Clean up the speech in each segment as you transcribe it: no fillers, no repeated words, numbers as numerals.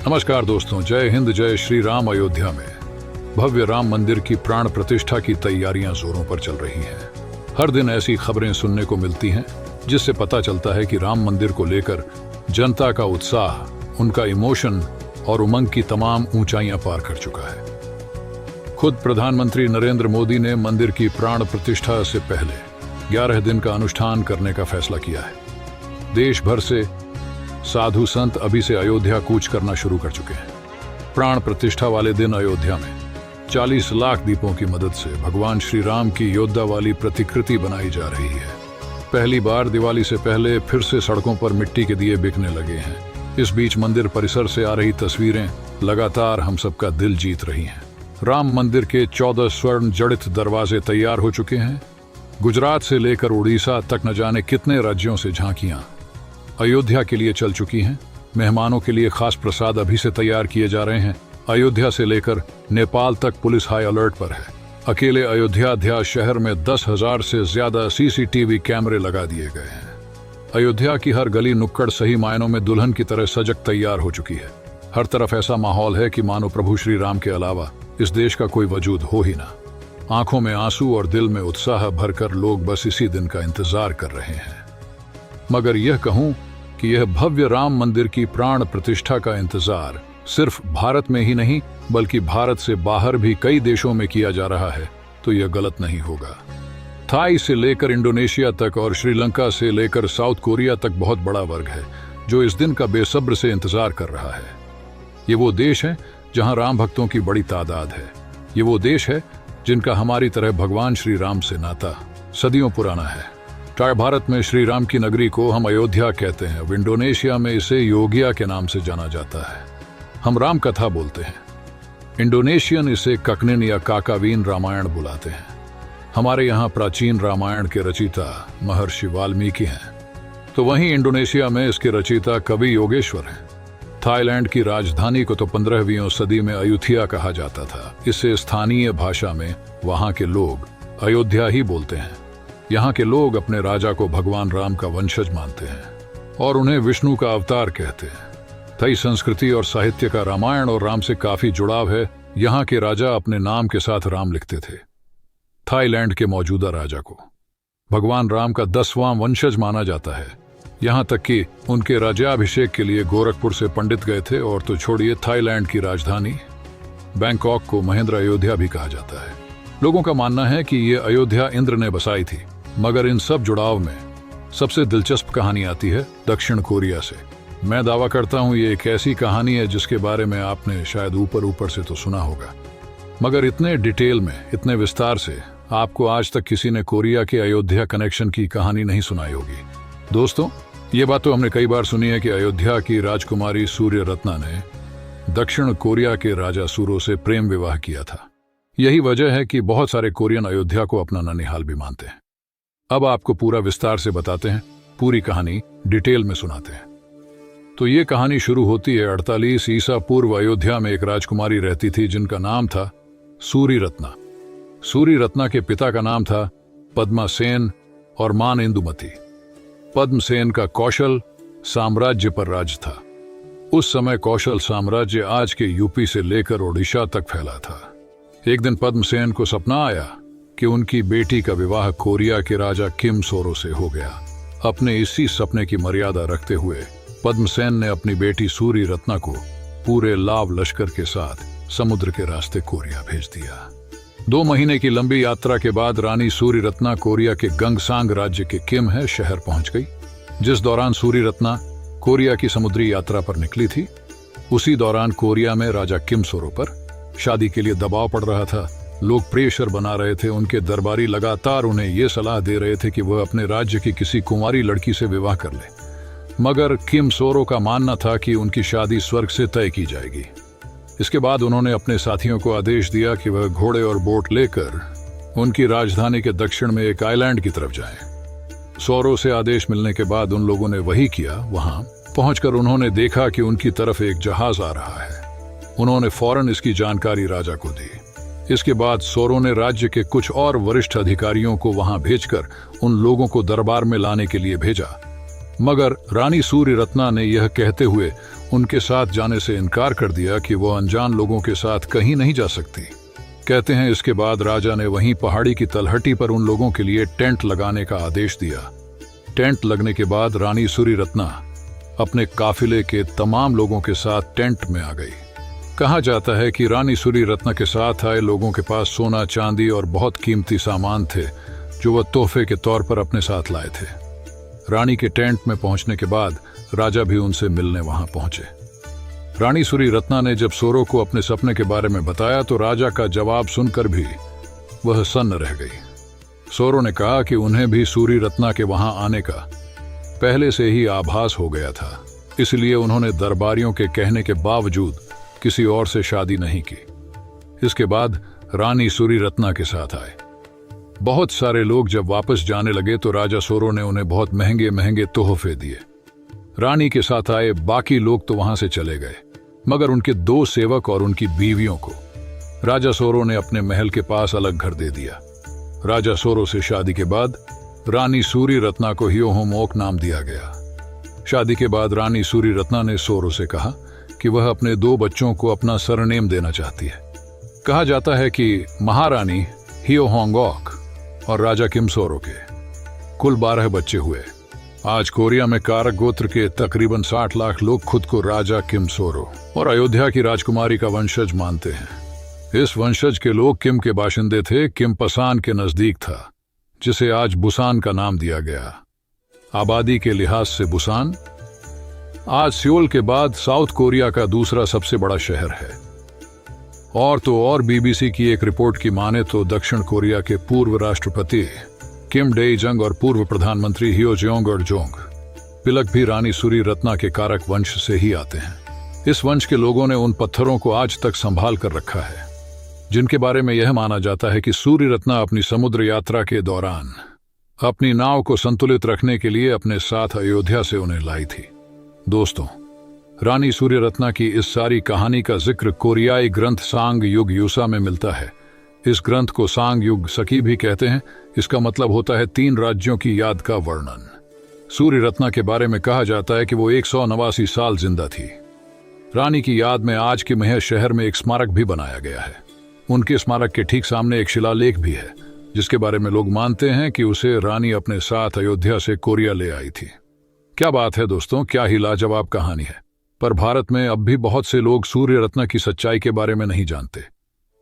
नमस्कार दोस्तों, जय हिंद, जय श्री राम। अयोध्या में भव्य राम मंदिर की प्राण प्रतिष्ठा की तैयारियां जोरों पर चल रही हैं। हर दिन ऐसी खबरें सुनने को मिलती हैं जिससे पता चलता है कि राम मंदिर को लेकर जनता का उत्साह, उनका इमोशन और उमंग की तमाम ऊंचाइयां पार कर चुका है। खुद प्रधानमंत्री नरेंद्र मोदी ने मंदिर की प्राण प्रतिष्ठा से पहले 11 दिन का अनुष्ठान करने का फैसला किया है। देश भर से साधु संत अभी से अयोध्या कूच करना शुरू कर चुके हैं। प्राण प्रतिष्ठा वाले दिन अयोध्या में 40 लाख दीपों की मदद से भगवान श्री राम की योद्धा वाली प्रतिकृति बनाई जा रही है। पहली बार दिवाली से पहले फिर से सड़कों पर मिट्टी के दिए बिकने लगे हैं। इस बीच मंदिर परिसर से आ रही तस्वीरें लगातार हम सबका दिल जीत रही हैं। राम मंदिर के 14 स्वर्ण जड़ित दरवाजे तैयार हो चुके हैं। गुजरात से लेकर उड़ीसा तक न जाने कितने राज्यों से झांकियां अयोध्या के लिए चल चुकी हैं। मेहमानों के लिए खास प्रसाद अभी से तैयार किए जा रहे हैं। अयोध्या से लेकर नेपाल तक पुलिस हाई अलर्ट पर है। अकेले अयोध्या शहर में 10,000 से ज्यादा CCTV कैमरे लगा दिए गए हैं। अयोध्या की हर गली नुक्कड़ सही मायनों में दुल्हन की तरह सजग तैयार हो चुकी है। हर तरफ ऐसा माहौल है कि मानो प्रभु श्री राम के अलावा इस देश का कोई वजूद हो ही ना। आंखों में आंसू और दिल में उत्साह भरकर लोग बस इसी दिन का इंतजार कर रहे हैं। मगर यह कहूं कि यह भव्य राम मंदिर की प्राण प्रतिष्ठा का इंतजार सिर्फ भारत में ही नहीं बल्कि भारत से बाहर भी कई देशों में किया जा रहा है तो यह गलत नहीं होगा। थाई से लेकर इंडोनेशिया तक और श्रीलंका से लेकर साउथ कोरिया तक बहुत बड़ा वर्ग है जो इस दिन का बेसब्र से इंतजार कर रहा है। ये वो देश है जहां राम भक्तों की बड़ी तादाद है। ये वो देश है जिनका हमारी तरह भगवान श्री राम से नाता सदियों पुराना है। चाहे भारत में श्री राम की नगरी को हम अयोध्या कहते हैं, अब इंडोनेशिया में इसे योगिया के नाम से जाना जाता है। हम राम कथा बोलते हैं, इंडोनेशियन इसे ककनिन या काकावीन रामायण बुलाते हैं। हमारे यहाँ प्राचीन रामायण के रचयिता महर्षि वाल्मीकि हैं, तो वहीं इंडोनेशिया में इसके रचयिता कवि योगेश्वर हैं। थाईलैंड की राजधानी को तो 15वीं सदी में अयुथिया कहा जाता था। इसे स्थानीय भाषा में वहां के लोग अयोध्या ही बोलते हैं। यहाँ के लोग अपने राजा को भगवान राम का वंशज मानते हैं और उन्हें विष्णु का अवतार कहते हैं। थाई संस्कृति और साहित्य का रामायण और राम से काफी जुड़ाव है। यहाँ के राजा अपने नाम के साथ राम लिखते थे। थाईलैंड के मौजूदा राजा को भगवान राम का 10वां वंशज माना जाता है। यहाँ तक कि उनके राज्याभिषेक के लिए गोरखपुर से पंडित गए थे। और तो छोड़िए, थाईलैंड की राजधानी बैंकॉक को महेंद्र अयोध्या भी कहा जाता है। लोगों का मानना है कि ये अयोध्या इंद्र ने बसाई थी। मगर इन सब जुड़ाव में सबसे दिलचस्प कहानी आती है दक्षिण कोरिया से। मैं दावा करता हूं ये एक ऐसी कहानी है जिसके बारे में आपने शायद ऊपर से तो सुना होगा, मगर इतने डिटेल में, इतने विस्तार से आपको आज तक किसी ने कोरिया के अयोध्या कनेक्शन की कहानी नहीं सुनाई होगी। दोस्तों, ये बात तो हमने कई बार सुनी है कि अयोध्या की राजकुमारी सूर्य रत्ना ने दक्षिण कोरिया के राजा सूरो से प्रेम विवाह किया था। यही वजह है कि बहुत सारे कोरियन अयोध्या को अपना ननिहाल भी मानते हैं। अब आपको पूरा विस्तार से बताते हैं, पूरी कहानी डिटेल में सुनाते हैं। तो ये कहानी शुरू होती है 48 ईसा पूर्व। अयोध्या में एक राजकुमारी रहती थी जिनका नाम था सूर्य रत्ना। सूर्य रत्ना के पिता का नाम था पद्मासेन और मां इंदुमती। पद्मसेन का कौशल साम्राज्य पर राज था। उस समय कौशल साम्राज्य आज के यूपी से लेकर ओडिशा तक फैला था। एक दिन पद्मसेन को सपना आया कि उनकी बेटी का विवाह कोरिया के राजा किम सोरो से हो गया। अपने इसी सपने की मर्यादा रखते हुए पद्मसेन ने अपनी बेटी सूर्य रत्ना को पूरे लाव लश्कर के साथ समुद्र के रास्ते कोरिया भेज दिया। 2 महीने की लंबी यात्रा के बाद रानी सूर्य रत्ना कोरिया के गंगसांग राज्य के किम है शहर पहुंच गई। जिस दौरान सूर्य रत्ना कोरिया की समुद्री यात्रा पर निकली थी, उसी दौरान कोरिया में राजा किम सोरो पर शादी के लिए दबाव पड़ रहा था। लोग प्रेशर बना रहे थे। उनके दरबारी लगातार उन्हें यह सलाह दे रहे थे कि वह अपने राज्य की किसी कुंवारी लड़की से विवाह कर ले। मगर किम सोरो का मानना था कि उनकी शादी स्वर्ग से तय की जाएगी। इसके बाद उन्होंने अपने साथियों को आदेश दिया कि वह घोड़े और बोट लेकर उनकी राजधानी के दक्षिण में एक आइलैंड की तरफ जाएं। सोरो से आदेश मिलने के बाद उन लोगों ने वही किया। वहां पहुंचकर उन्होंने देखा कि उनकी तरफ एक जहाज आ रहा है। उन्होंने फौरन इसकी जानकारी राजा को दी। इसके बाद सोरो ने राज्य के कुछ और वरिष्ठ अधिकारियों को वहां भेजकर उन लोगों को दरबार में लाने के लिए भेजा। मगर रानी सूर्य रत्ना ने यह कहते हुए उनके साथ जाने से इनकार कर दिया कि वो अनजान लोगों के साथ कहीं नहीं जा सकती। कहते हैं इसके बाद राजा ने वहीं पहाड़ी की तलहटी पर उन लोगों के लिए टेंट लगाने का आदेश दिया। टेंट लगने के बाद रानी सूर्य रत्ना अपने काफिले के तमाम लोगों के साथ टेंट में आ गई। कहा जाता है कि रानी सूर्य रत्ना के साथ आए लोगों के पास सोना, चांदी और बहुत कीमती सामान थे जो वह तोहफे के तौर पर अपने साथ लाए थे। रानी के टेंट में पहुंचने के बाद राजा भी उनसे मिलने वहां पहुंचे। रानी सूर्य रत्ना ने जब सोरो को अपने सपने के बारे में बताया तो राजा का जवाब सुनकर भी वह सन्न रह गई। सोरो ने कहा कि उन्हें भी सूर्य रत्ना के वहां आने का पहले से ही आभास हो गया था, इसलिए उन्होंने दरबारियों के कहने के बावजूद किसी और से शादी नहीं की। इसके बाद रानी सूर्य रत्ना के साथ आए। बहुत सारे लोग जब वापस जाने लगे तो राजा सोरो ने उन्हें बहुत महंगे महंगे तोहफे दिए। रानी के साथ आए बाकी लोग तो वहां से चले गए, मगर उनके 2 सेवक और उनकी बीवियों को राजा सोरो ने अपने महल के पास अलग घर दे दिया। राजा सोरो से शादी के बाद रानी सूर्य रत्ना को हियोहोमोक नाम दिया गया। शादी के बाद रानी सूर्य रत्ना ने सोरो से कहा कि वह अपने 2 बच्चों को अपना सरनेम देना चाहती है। कहा जाता है कि महारानी हियोहोंगोक और राजा किम सोरो के कुल 12 बच्चे हुए। आज कोरिया में कारक गोत्र के तकरीबन 60 लाख लोग खुद को राजा किम सोरो और अयोध्या की राजकुमारी का वंशज मानते हैं। इस वंशज के लोग किम के बाशिंदे थे। किम पसान के नजदीक था, जिसे आज बुसान का नाम दिया गया। आबादी के लिहाज से बुसान आज सियोल के बाद साउथ कोरिया का दूसरा सबसे बड़ा शहर है। और तो और बीबीसी की एक रिपोर्ट की माने तो दक्षिण कोरिया के पूर्व राष्ट्रपति किम डे जंग और पूर्व प्रधानमंत्री हियो जेओंग और जोंग पिलक भी रानी सूर्य रत्ना के कारक वंश से ही आते हैं। इस वंश के लोगों ने उन पत्थरों को आज तक संभाल कर रखा है जिनके बारे में यह माना जाता है कि सूर्य रत्ना अपनी समुद्र यात्रा के दौरान अपनी नाव को संतुलित रखने के लिए अपने साथ अयोध्या से उन्हें लाई थी। दोस्तों, रानी सूर्य रत्ना की इस सारी कहानी का जिक्र कोरियाई ग्रंथ सांग युग यूसा में मिलता है। इस ग्रंथ को सांग युग सकी भी कहते हैं। इसका मतलब होता है 3 राज्यों की याद का वर्णन। सूर्य रत्ना के बारे में कहा जाता है कि वो 189 साल जिंदा थी। रानी की याद में आज के महज शहर में एक स्मारक भी बनाया गया है। उनके स्मारक के ठीक सामने एक शिलालेख भी है जिसके बारे में लोग मानते हैं कि उसे रानी अपने साथ अयोध्या से कोरिया ले आई थी। क्या बात है दोस्तों, क्या ही लाजवाब कहानी है। पर भारत में अब भी बहुत से लोग सूर्य रत्ना की सच्चाई के बारे में नहीं जानते,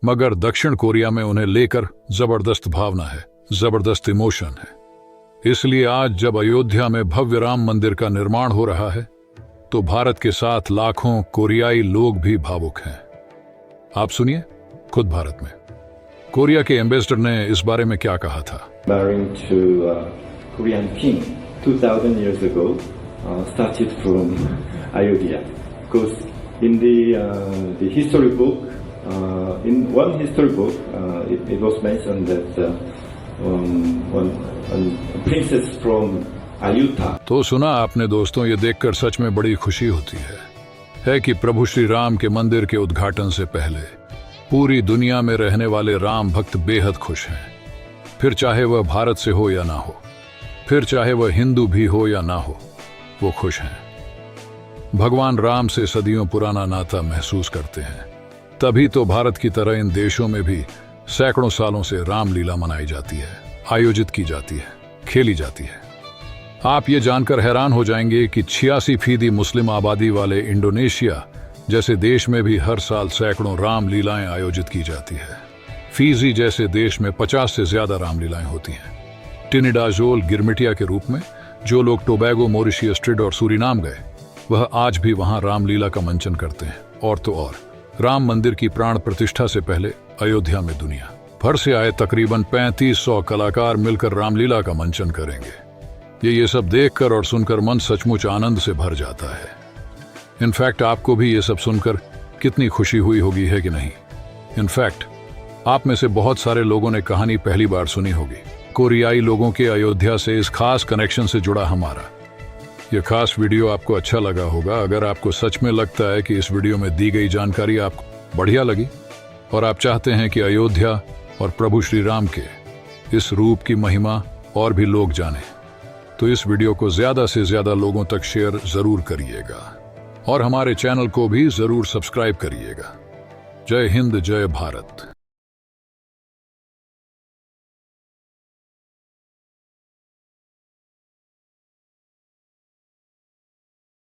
मगर दक्षिण कोरिया में उन्हें लेकर जबरदस्त भावना है, जबरदस्त इमोशन है। इसलिए आज जब अयोध्या में भव्य राम मंदिर का निर्माण हो रहा है तो भारत के साथ लाखों कोरियाई लोग भी भावुक हैं। आप सुनिए खुद भारत में कोरिया के एम्बेसडर ने इस बारे में क्या कहा था। Marrying to Korean king 2000 years ago started from Ayodhya, because in the history book, in one history book, it was mentioned that one princess from Ayutthaya. तो सुना आपने दोस्तों, ये देखकर सच में बड़ी खुशी होती है कि प्रभु श्री राम के मंदिर के उद्घाटन से पहले पूरी दुनिया में रहने वाले राम भक्त बेहद खुश हैं। फिर चाहे वह भारत से हो या ना हो, फिर चाहे वह हिंदू भी हो या ना हो, वो खुश हैं। भगवान राम से सदियों पुराना नाता महसूस करते हैं। तभी तो भारत की तरह इन देशों में भी सैकड़ों सालों से रामलीला मनाई जाती है, आयोजित की जाती है, खेली जाती है। आप ये जानकर हैरान हो जाएंगे कि 86% मुस्लिम आबादी वाले इंडोनेशिया जैसे देश में भी हर साल सैकड़ों रामलीलाएं आयोजित की जाती है। फीजी जैसे देश में 50 से ज्यादा रामलीलाएं होती हैं। टिनिडाजोल गिरमिटिया के रूप में जो लोग टोबैगो, मॉरिशस, ट्रिड और सूरीनाम गए, वह आज भी वहां रामलीला का मंचन करते हैं। और तो और राम मंदिर की प्राण प्रतिष्ठा से पहले अयोध्या में दुनिया भर से आए तकरीबन 3500 कलाकार मिलकर रामलीला का मंचन करेंगे। ये सब देखकर और सुनकर मन सचमुच आनंद से भर जाता है। इनफैक्ट आपको भी ये सब सुनकर कितनी खुशी हुई होगी, है कि नहीं? इनफैक्ट आप में से बहुत सारे लोगों ने कहानी पहली बार सुनी होगी। कोरियाई लोगों के अयोध्या से इस खास कनेक्शन से जुड़ा हमारा यह खास वीडियो आपको अच्छा लगा होगा। अगर आपको सच में लगता है कि इस वीडियो में दी गई जानकारी आपको बढ़िया लगी और आप चाहते हैं कि अयोध्या और प्रभु श्री राम के इस रूप की महिमा और भी लोग जानें, तो इस वीडियो को ज्यादा से ज्यादा लोगों तक शेयर जरूर करिएगा और हमारे चैनल को भी जरूर सब्सक्राइब करिएगा। जय हिंद, जय भारत।